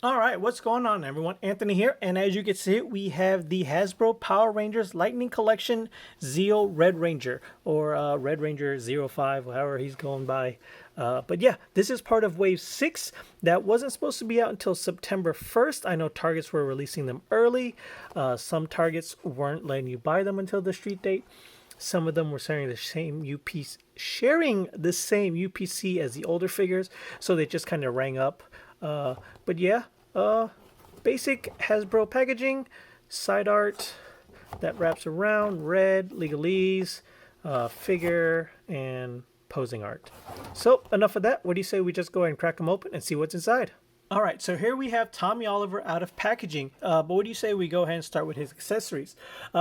All right, what's going on, everyone? Anthony here, and as you can see, we have the Hasbro Power Rangers Lightning Collection ZEO Red Ranger, or Red Ranger 05, however he's going by. But yeah, this is part of Wave 6 that wasn't supposed to be out until September 1st. I know Targets were releasing them early. Some Targets weren't letting you buy them until the street date. Some of them were sharing the same UPC as the older figures, so they just kind of rang up. But yeah, basic Hasbro packaging, side art that wraps around, red, legalese, figure, and posing art. So enough of that. What do you say we just go ahead and crack them open and see what's inside? All right, so here we have Tommy Oliver out of packaging, but what do you say we go ahead and start with his accessories?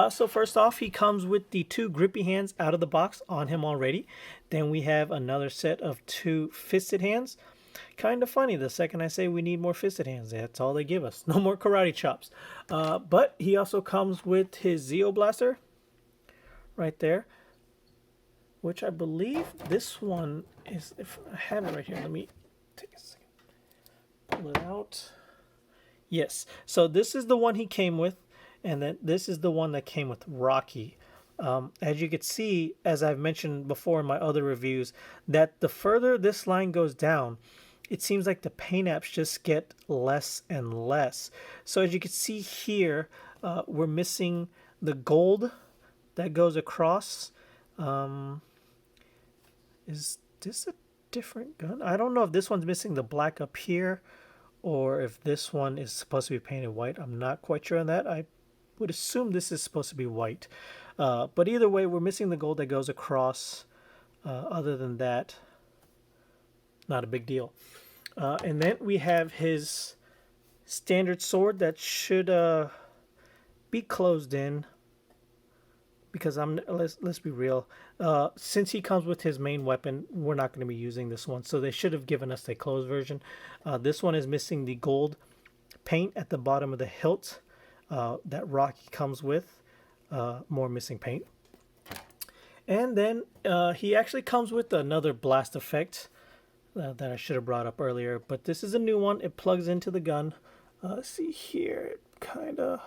So first off, he comes with the 2 grippy hands out of the box on him already. Then we have another set of 2 fisted hands. Kind of funny, the second I say we need more fisted hands, that's all they give us. No more karate chops. But he also comes with his ZEO blaster right there, which I believe this one is, if I have it right here, let me take a second. Pull it out. Yes, so this is the one he came with, and then this is the one that came with Rocky. As you can see, as I've mentioned before in my other reviews, that the further this line goes down, it seems like the paint apps just get less and less. So as you can see here, we're missing the gold that goes across. Is this a different gun? I don't know if this one's missing the black up here or if this one is supposed to be painted white. I'm not quite sure on that. I would assume this is supposed to be white. But either way, we're missing the gold that goes across. Other than that, not a big deal. And then we have his standard sword that should be closed in, because let's be real. Since he comes with his main weapon, we're not going to be using this one, so they should have given us a closed version. This one is missing the gold paint at the bottom of the hilt that Rocky comes with. More missing paint. And then he actually comes with another blast effect that I should have brought up earlier, but this is a new one. It plugs into the gun. See here, kind of.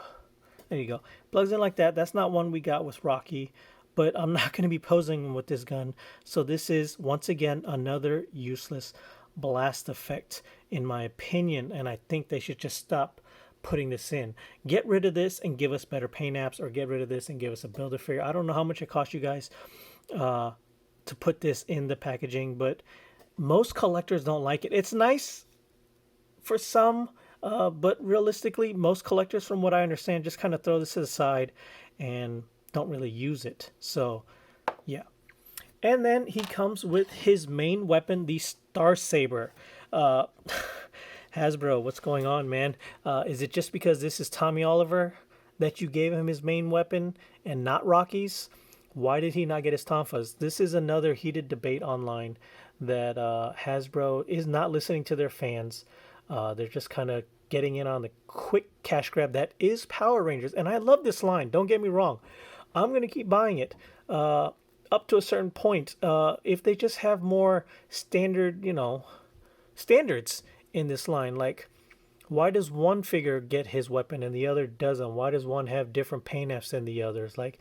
There you go. Plugs in like that. That's not one we got with Rocky, but I'm not going to be posing with this gun. So this is, once again, another useless blast effect, in my opinion, and I think they should just stop putting this in. Get rid of this and give us better paint apps, or get rid of this and give us a Build-A-Figure. I don't know how much it cost you guys to put this in the packaging, but most collectors don't like it. It's nice for some, but realistically, most collectors, from what I understand, just kind of throw this to the side and don't really use it. So, yeah. And then he comes with his main weapon, the Star Saber. Hasbro, what's going on, man? Is it just because this is Tommy Oliver that you gave him his main weapon and not Rocky's? Why did he not get his tonfas? This is another heated debate online that Hasbro is not listening to their fans. They're just kind of getting in on the quick cash grab that is Power Rangers. And I love this line. Don't get me wrong. I'm going to keep buying it up to a certain point. If they just have more standard, standards in this line. Like, why does one figure get his weapon and the other doesn't? Why does one have different paint apps than the others? Like,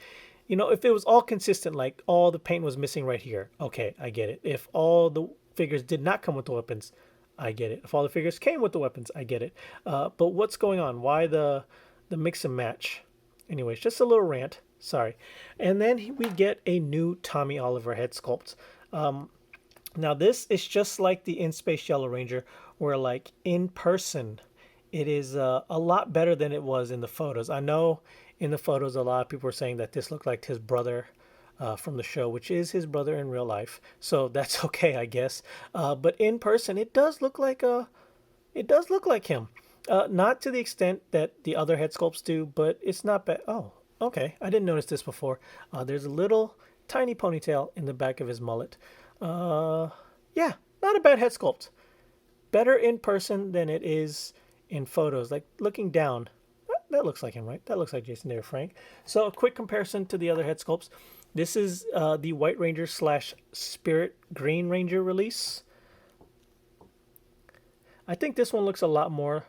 if it was all consistent, like all the paint was missing right here, okay, I get it. If all the figures did not come with the weapons, I get it. If all the figures came with the weapons, I get it. But what's going on? Why the mix and match? Anyways, just a little rant. Sorry. And then we get a new Tommy Oliver head sculpt. Now this is just like the In Space Yellow Ranger, where like in person, it is a lot better than it was in the photos. I know in the photos, a lot of people were saying that this looked like his brother from the show, which is his brother in real life. So that's okay, I guess. But in person, it does look like him. Not to the extent that the other head sculpts do, but it's not bad. Oh, okay. I didn't notice this before. There's a little tiny ponytail in the back of his mullet. Yeah, not a bad head sculpt. Better in person than it is in photos. Like looking down, that looks like him, right? That looks like Jason David Frank. So a quick comparison to the other head sculpts. This is the White Ranger / Spirit Green Ranger release. I think this one looks a lot more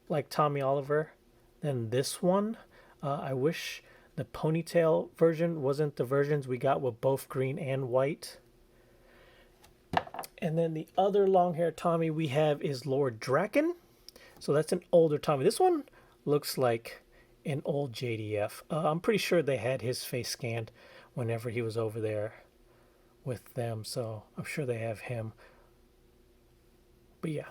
like Tommy Oliver than this one. I wish the ponytail version wasn't the versions we got with both green and white. And then the other long hair Tommy we have is Lord Draken. So that's an older Tommy. This one looks like an old JDF. I'm pretty sure they had his face scanned whenever he was over there with them. So I'm sure they have him. But yeah.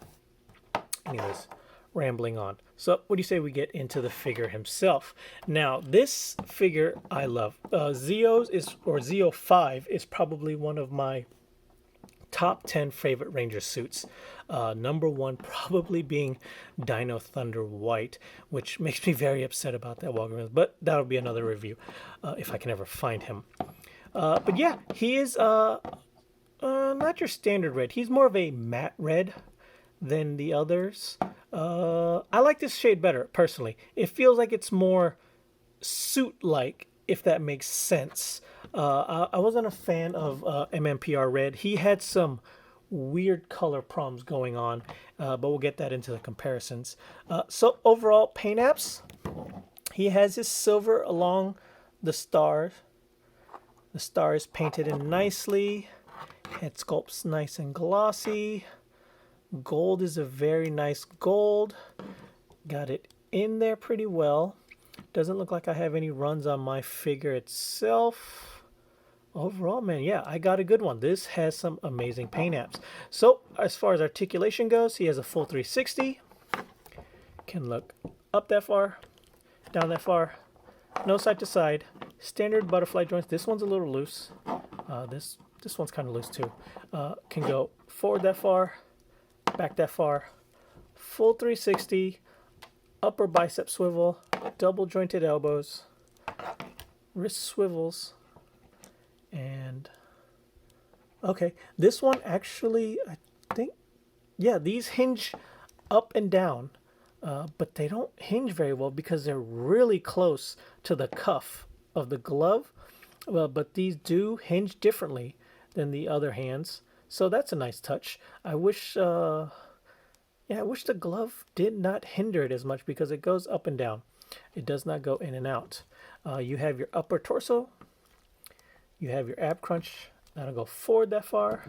Anyways, rambling on. So what do you say we get into the figure himself? Now, this figure I love. ZEO's ZEO 5 is probably one of my top 10 favorite Ranger suits. Number one probably being Dino Thunder White, which makes me very upset about that Walgreens, but that'll be another review if I can ever find him. But yeah, he is not your standard red. He's more of a matte red than the others. I like this shade better, personally. It feels like it's more suit-like, if that makes sense. I wasn't a fan of MMPR Red. He had some weird color problems going on, but we'll get that into the comparisons. So overall, paint apps, he has his silver along the stars. The star is painted in nicely. Head sculpt's nice and glossy. Gold is a very nice gold. Got it in there pretty well. Doesn't look like I have any runs on my figure itself. Overall, man, yeah, I got a good one. This has some amazing paint apps. So, as far as articulation goes, he has a full 360. Can look up that far, down that far, no side to side. Standard butterfly joints. This one's a little loose. This one's kind of loose too. Can go forward that far, back that far. Full 360, upper bicep swivel, double jointed elbows, wrist swivels, and okay, this one actually, I think, yeah, these hinge up and down, but they don't hinge very well because they're really close to the cuff of the glove. Well, but these do hinge differently than the other hands, so that's a nice touch. I wish, I wish the glove did not hinder it as much because it goes up and down. It does not go in and out. You have your upper torso. You have your ab crunch. That'll go forward that far,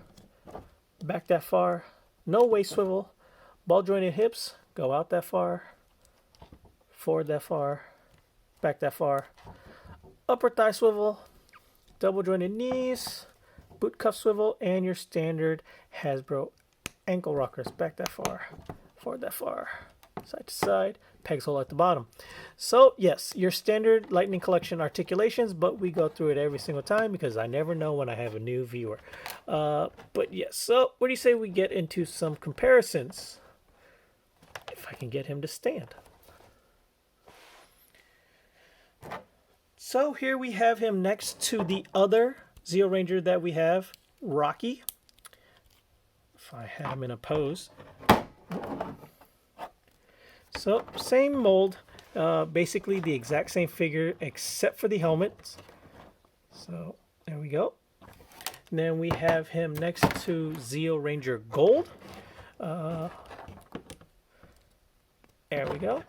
back that far. No waist swivel. Ball jointed hips go out that far, forward that far, back that far. Upper thigh swivel, double jointed knees, boot cuff swivel, and your standard Hasbro ankle rockers. Back that far, forward that far, side to side, pegs hole at the bottom. So yes, your standard Lightning Collection articulations, but we go through it every single time because I never know when I have a new viewer. But yes, so what do you say we get into some comparisons? If I can get him to stand. So here we have him next to the other ZEO Ranger that we have, Rocky. If I had him in a pose. So same mold, basically the exact same figure except for the helmet. So there we go. And then we have him next to ZEO Ranger Gold. There we go.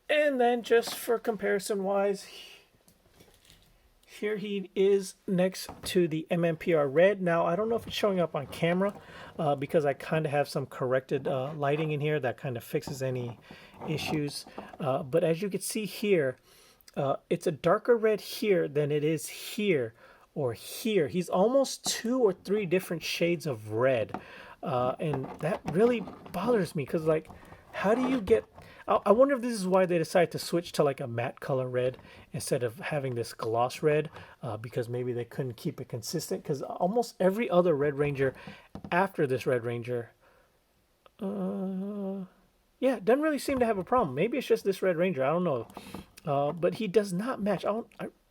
And then just for comparison wise, here he is next to the MMPR Red. Now, I don't know if it's showing up on camera because I kind of have some corrected lighting in here that kind of fixes any issues. But as you can see here, it's a darker red here than it is here or here. He's almost 2 or 3 different shades of red. And that really bothers me because, like, how do you get... I wonder if this is why they decided to switch to like a matte color red instead of having this gloss red, because maybe they couldn't keep it consistent, because almost every other Red Ranger after this Red Ranger, yeah, doesn't really seem to have a problem. Maybe it's just this Red Ranger, I don't know. But he does not match. I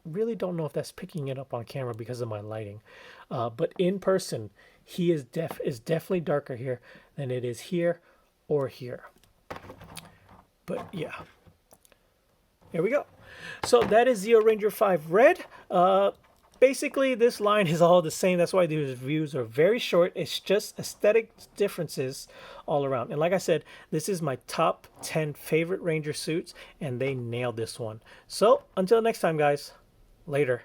really don't know if that's picking it up on camera because of my lighting. But in person, he is definitely darker here than it is here or here. But yeah, there we go. So that is ZEO Ranger 5 Red. Basically, this line is all the same. That's why these reviews are very short. It's just aesthetic differences all around. And like I said, this is my top 10 favorite Ranger suits, and they nailed this one. So until next time, guys, later.